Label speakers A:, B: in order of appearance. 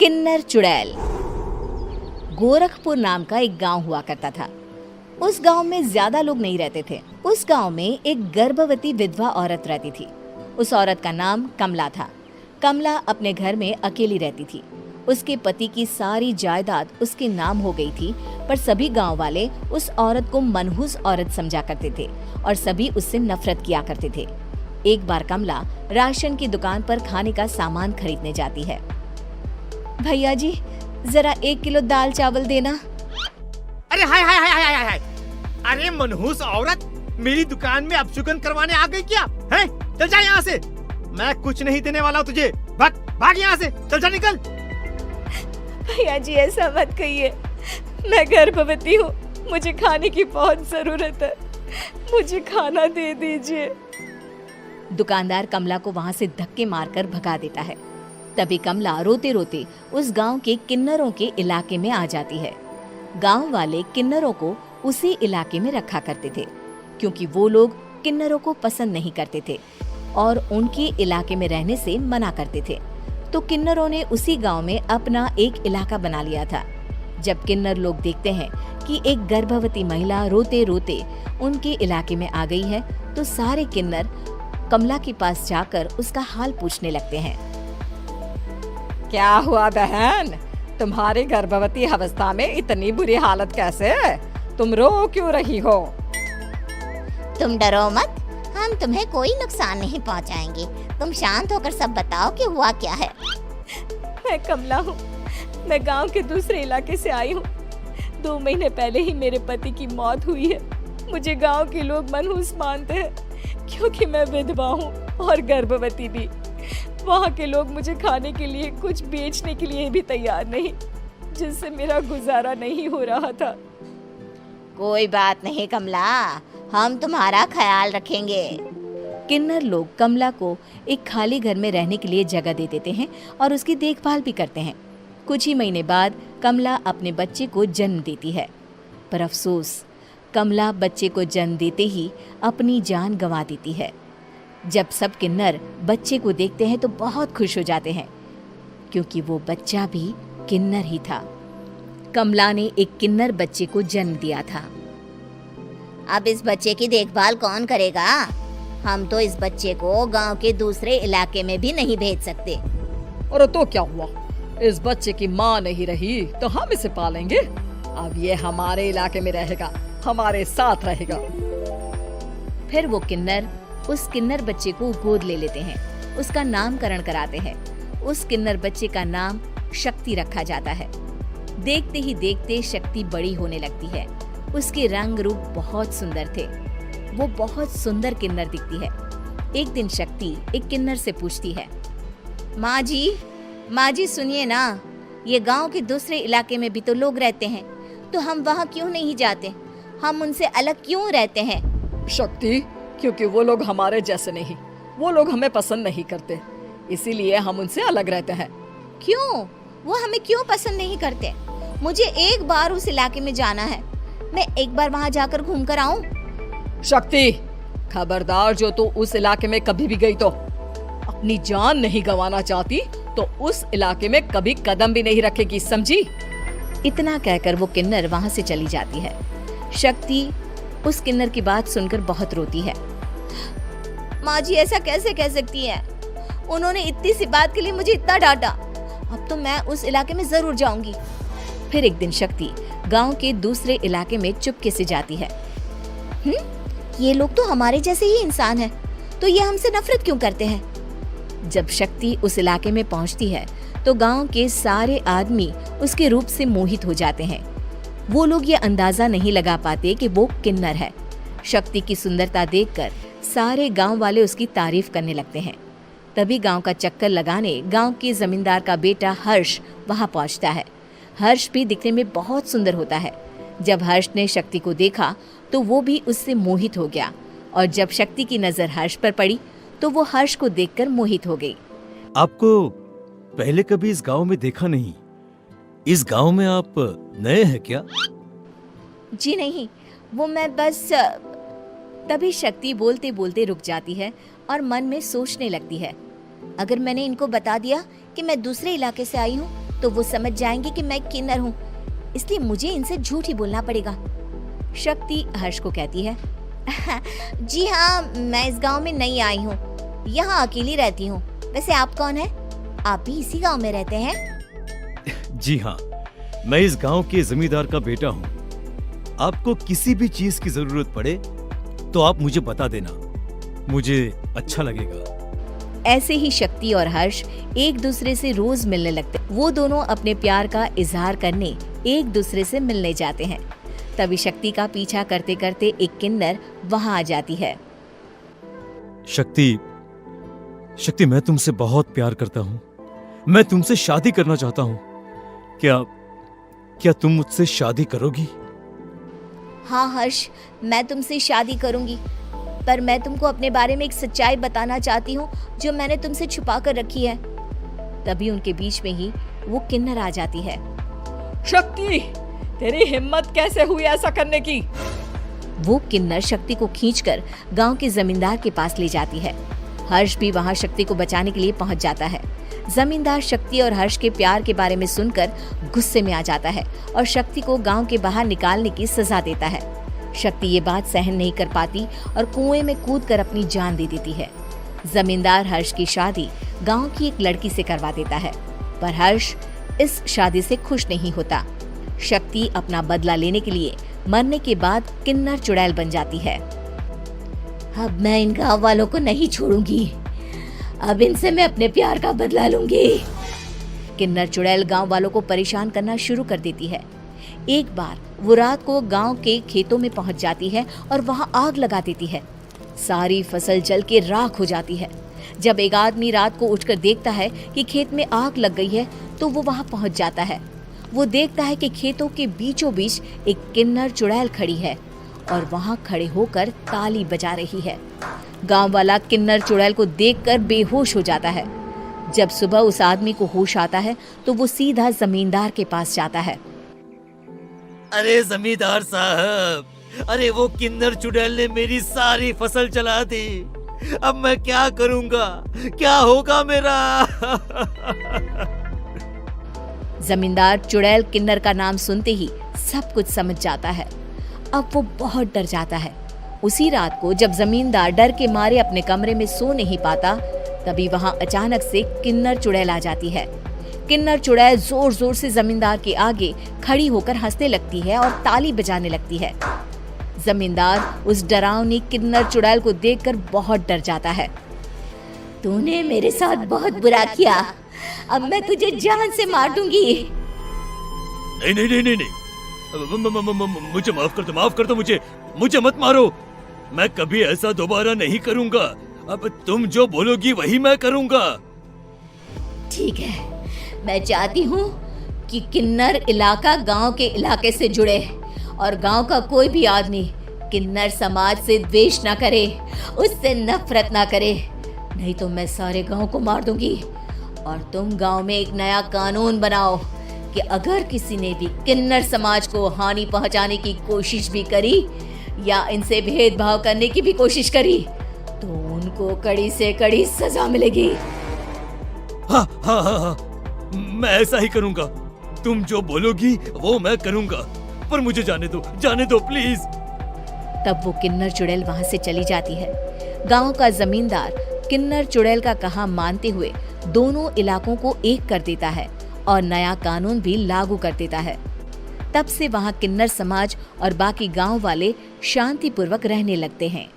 A: किन्नर चुड़ैल। गोरखपुर नाम का एक गांव हुआ करता था। उस गांव में ज्यादा लोग नहीं रहते थे। उस गांव में एक गर्भवती विधवा औरत रहती थी। उस औरत का नाम कमला था। कमला अपने घर में अकेली रहती थी। उसके पति की सारी जायदाद उसके नाम हो गई थी, पर सभी गांव वाले उस औरत को मनहूस औरत समझा करते थे और सभी उससे नफरत किया करते थे। एक बार कमला राशन की दुकान पर खाने का सामान खरीदने जाती है। भैया जी, जरा 1 किलो दाल चावल देना।
B: अरे हाय हाय हाय हाय हाय! अरे मनहूस औरत, मेरी दुकान में अपशुगन करवाने आ गई क्या? हैं? चल जा यहाँ से, मैं कुछ नहीं देने वाला हूँ तुझे। भाग भाग यहाँ से, चल जा निकल।
A: भैया जी, ऐसा मत कहिए, मैं गर्भवती हूँ, मुझे खाने की बहुत जरूरत है, मुझे खाना दे दीजिए। दुकानदार कमला को वहाँ से धक्के मारकर भगा देता है। तभी कमला रोते रोते उस गांव के किन्नरों के इलाके में आ जाती है। गांव वाले किन्नरों को उसी इलाके में रखा करते थे, क्योंकि वो लोग किन्नरों को पसंद नहीं करते थे और उनके इलाके में रहने से मना करते थे। तो किन्नरों ने उसी गांव में अपना एक इलाका बना लिया था। जब किन्नर लोग देखते हैं कि एक गर्भवती महिला रोते रोते उनके इलाके में आ गई है, तो सारे किन्नर कमला के पास जाकर उसका हाल पूछने लगते हैं।
C: क्या हुआ बहन, तुम्हारी गर्भवती अवस्था में इतनी बुरी हालत कैसे? तुम रो क्यों रही हो?
D: तुम डरो मत, हम तुम्हें कोई नुकसान नहीं पहुंचाएंगे। तुम शांत होकर सब बताओ कि हुआ क्या है।
A: मैं कमला हूँ, मैं गांव के दूसरे इलाके से आई हूँ। 2 महीने पहले ही मेरे पति की मौत हुई है। मुझे गांव के लोग मनहूस मानते हैं, क्योंकि मैं विधवा हूँ और गर्भवती भी। वहाँ के लोग मुझे खाने के लिए कुछ बेचने के लिए भी तैयार नहीं, जिससे मेरा गुजारा नहीं हो रहा था।
D: कोई बात नहीं कमला, हम तुम्हारा ख्याल रखेंगे।
A: किन्नर लोग कमला को एक खाली घर में रहने के लिए जगह दे देते हैं और उसकी देखभाल भी करते हैं। कुछ ही महीने बाद कमला अपने बच्चे को जन्म देती है, पर अफसोस, कमला बच्चे को जन्म देते ही अपनी जान गंवा देती है। जब सब किन्नर बच्चे को देखते हैं तो बहुत खुश हो जाते हैं, क्योंकि वो बच्चा भी किन्नर ही था। कमला ने एक किन्नर बच्चे को जन्म दिया था।
D: अब इस बच्चे की देखभाल कौन करेगा? हम तो इस बच्चे को गांव के दूसरे इलाके में भी नहीं भेज सकते।
C: और तो क्या हुआ, इस बच्चे की माँ नहीं रही तो हम इसे पालेंगे। अब ये हमारे इलाके में रहेगा, हमारे साथ रहेगा।
A: फिर वो किन्नर उस किन्नर बच्चे को गोद ले लेते हैं, उसका नामकरण कराते हैं। उस किन्नर बच्चे का नाम शक्ति रखा जाता है। देखते ही देखते शक्ति बड़ी होने लगती है। उसके रंग रूप बहुत सुंदर थे। वो बहुत सुंदर किन्नर दिखती है। एक दिन शक्ति एक किन्नर से पूछती है, माँ जी सुनिए ना, ये गांव के दूसरे इलाके में भी तो लोग रहते हैं, तो हम वहाँ क्यों नहीं जाते? हम उनसे अलग क्यों रहते हैं?
C: शक्ति, क्योंकि वो लोग हमारे जैसे नहीं, वो लोग हमें पसंद नहीं करते, इसीलिए हम उनसे अलग रहते हैं।
D: क्यों? वो हमें क्यों पसंद नहीं करते? मुझे एक बार उस इलाके में जाना है, मैं एक बार वहाँ जाकर घूम कर आऊं।
C: शक्ति, खबरदार, जो तू उस इलाके में कभी भी गई तो अपनी जान नहीं गंवाना चाहती तो उस इलाके में कभी कदम भी नहीं रखेगी, समझी?
A: इतना कहकर वो किन्नर वहाँ से चली जाती है। शक्ति उस किन्नर की बात सुनकर बहुत रोती है।
D: माँ जी, ऐसा कैसे कह सकती है? उन्होंने इतनी सी बात के लिए मुझे इतना डांटा। अब तो मैं उस इलाके में जरूर जाऊंगी।
A: फिर एक दिन शक्ति गांव के दूसरे इलाके में चुपके से जाती है।
D: ये लोग तो हमारे जैसे ही इंसान हैं, तो ये हमसे नफरत क्यों करते हैं?
A: जब शक्ति उस इलाके में पहुंचती है तो गांव के सारे आदमी उसके रूप से मोहित हो जाते हैं। वो लोग ये अंदाजा नहीं लगा पाते कि वो किन्नर है। शक्ति की सुंदरता देखकर सारे गांव वाले उसकी तारीफ करने लगते हैं। तभी गांव का चक्कर लगाने गांव के जमींदार का बेटा हर्ष वहां पहुंचता है। हर्ष भी दिखने में बहुत सुंदर होता है। जब हर्ष ने शक्ति को देखा तो वो भी उससे मोहित हो गया, और जब शक्ति की नजर हर्ष पर पड़ी तो वो हर्ष को देखकर मोहित हो गई।
E: आपको पहले कभी इस गांव में देखा नहीं। इस गांव में आप नए हैं क्या?
A: जी नहीं, वो मैं बस। तभी शक्ति बोलते बोलते रुक जाती है और मन में सोचने लगती है,
D: अगर मैंने इनको बता दिया कि मैं दूसरे इलाके से आई हूँ तो वो समझ जाएंगे कि मैं किन्नर हूँ, इसलिए मुझे इनसे झूठ ही बोलना पड़ेगा।
A: शक्ति हर्ष को कहती है,
D: जी हाँ, मैं इस गांव में नई आई हूँ, यहाँ अकेली रहती हूँ। वैसे आप कौन है? आप भी इसी गांव में रहते हैं?
E: जी हाँ, मैं इस गांव के जमींदार का बेटा हूँ। आपको किसी भी चीज की जरूरत पड़े तो आप मुझे बता देना, मुझे अच्छा लगेगा।
A: ऐसे ही शक्ति और हर्ष एक दूसरे से रोज मिलने लगते। वो दोनों अपने प्यार का इजहार करने एक दूसरे से मिलने जाते हैं। तभी शक्ति का पीछा करते करते एक किन्नर वहां आ जाती है।
E: शक्ति, मैं तुमसे बहुत प्यार करता हूँ। मैं तुमसे शादी करना चाहता हूँ। क्या तुम मुझसे शादी करोगी?
D: हाँ हर्ष, मैं तुमसे शादी करूंगी, पर मैं तुमको अपने बारे में एक सच्चाई बताना चाहती हूँ जो मैंने तुमसे छुपा कर रखी है।
A: तभी उनके बीच में ही वो किन्नर आ जाती है।
C: शक्ति, तेरी हिम्मत कैसे हुई ऐसा करने की?
A: वो किन्नर शक्ति को खींचकर गांव के जमींदार के पास ले जाती है। हर्ष भी वहां शक्ति को बचाने के लिए पहुंच जाता है। जमींदार शक्ति और हर्ष के प्यार के बारे में सुनकर गुस्से में आ जाता है और शक्ति को गांव के बाहर निकालने की सजा देता है। शक्ति ये बात सहन नहीं कर पाती और कुएं में कूदकर अपनी जान दे देती है। जमींदार हर्ष की शादी गांव की एक लड़की से करवा देता है, पर हर्ष इस शादी से खुश नहीं होता। शक्ति अपना बदला लेने के लिए मरने के बाद किन्नर चुड़ैल बन जाती है।
D: अब मैं इन गांव वालों को नहीं छोड़ूंगी, अब इनसे मैं अपने प्यार का बदला लूंगी।
A: किन्नर चुड़ैल गांव वालों को परेशान करना शुरू कर देती है। एक बार वो रात को गांव के खेतों में पहुंच जाती है और वहां आग लगा देती है। सारी फसल जल के राख हो जाती है। जब एक आदमी रात को उठकर देखता है कि खेत में आग लग गई है तो वो वहां पहुंच जाता है। वो देखता है कि खेतों के बीचों बीच एक किन्नर चुड़ैल खड़ी है और वहां खड़े होकर ताली बजा रही है। गांव वाला किन्नर चुड़ैल को देखकर बेहोश हो जाता है। जब सुबह उस आदमी को होश आता है तो वो सीधा जमींदार के पास जाता है।
E: अरे जमींदार साहब, अरे वो किन्नर चुड़ैल ने मेरी सारी फसल जला दी। अब मैं क्या करूंगा? क्या होगा मेरा?
A: जमींदार चुड़ैल किन्नर का नाम सुनते ही सब कुछ समझ जाता है। अब वो बहुत डर जाता है। उसी रात को जब जमींदार डर के मारे अपने कमरे में सो नहीं पाता, तभी वहां अचानक से किन्नर चुड़ैल आ जाती है। किन्नर चुड़ैल जोर जोर से जमींदार के आगे खड़ी होकर हंसने लगती है और ताली बजाने लगती है। जमींदार उस डरावनी किन्नर चुड़ैल को देखकर बहुत डर जाता है।
D: तूने मेरे साथ बहुत बुरा किया, अब मैं तुझे जान से मार दूंगी।
E: नहीं नहीं नहीं नहीं, मुझे माफ कर दो, मुझे मत मारो। मैं कभी ऐसा दोबारा नहीं करूंगा। अब तुम जो बोलोगी वही मैं करूंगा।
D: ठीक है, मैं चाहती हूँ कि किन्नर इलाका गांव के इलाके से जुड़े और गांव का कोई भी आदमी किन्नर समाज से द्वेष ना करे, उससे नफरत ना करे, नहीं तो मैं सारे गांव को मार दूंगी। और तुम गांव में एक नया कानून बनाओ कि अगर किसी ने भी किन्नर समाज को हानि पहुंचाने की कोशिश भी करी या इनसे भेदभाव करने की भी कोशिश करी तो उनको कड़ी से कड़ी सजा मिलेगी।
E: हाँ हाँ हाँ हाँ, मैं ऐसा ही करूंगा। तुम जो बोलोगी वो मैं करूंगा, पर मुझे जाने दो प्लीज।
A: तब वो किन्नर चुड़ैल वहां से चली जाती है। गांव का जमींदार किन्नर चुड़ैल का कहा मानते हुए दोनों इलाकों को एक कर देता है और नया कानून भी लागू कर देता है। तब से वहां किन्नर समाज और बाकी गांव वाले शांतिपूर्वक रहने लगते हैं।